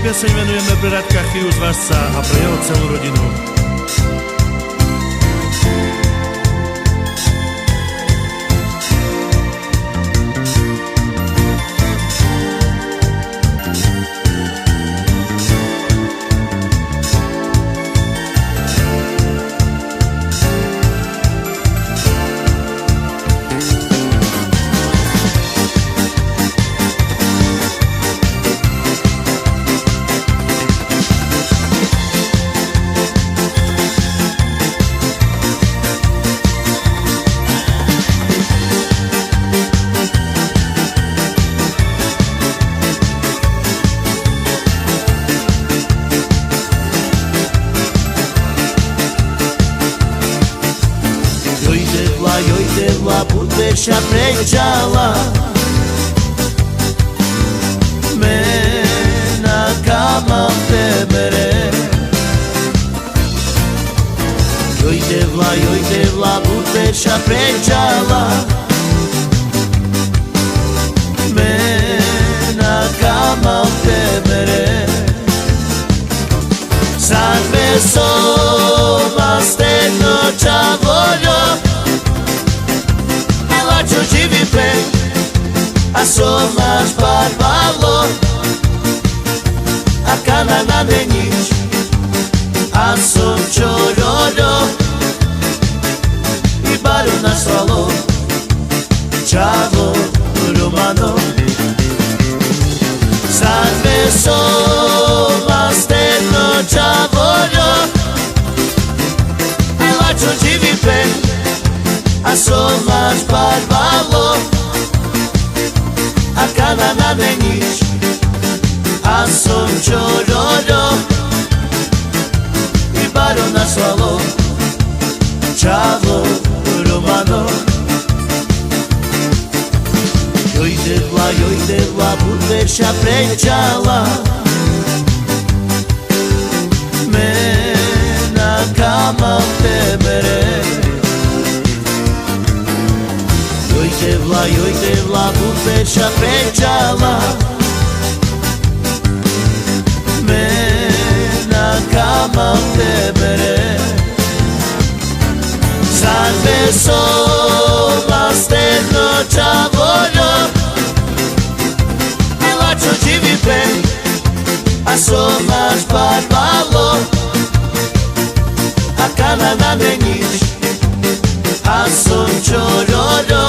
pieseň venujeme pre Radka Chyju z Važca a pre jeho celú rodinu. Joj devla, budveša pređala Mena kama temere Joj devla, budveša pređala Mena kama temere Sad vesoma stegno čavoljo A somas barbalo A kana na denić A som čoroljo I baru na svalo Čavo romano Sad me soma stedno čavoljo I lačo živi pen A somas barbalo A kana na denić A som čoroljo I baro na svalo Čavo romano Joj devla, budveša pređala Mena kama temere Joj devla, budveša pređala Mena kama temere Sad vesoma stedno čavoljo I lačo živi pen A somaš barbalo A kana na denić A som čoroljo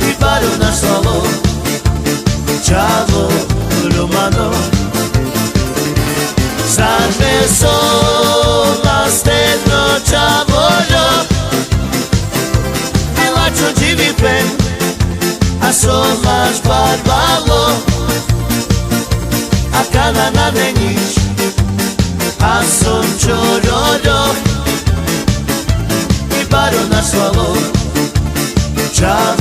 I baru na svalo Čavo romano Sad vesoma stedno čavoljo I lačo živi pen A somaš barbalo A kana na denić A som čoroljo I baru na svalo Čavo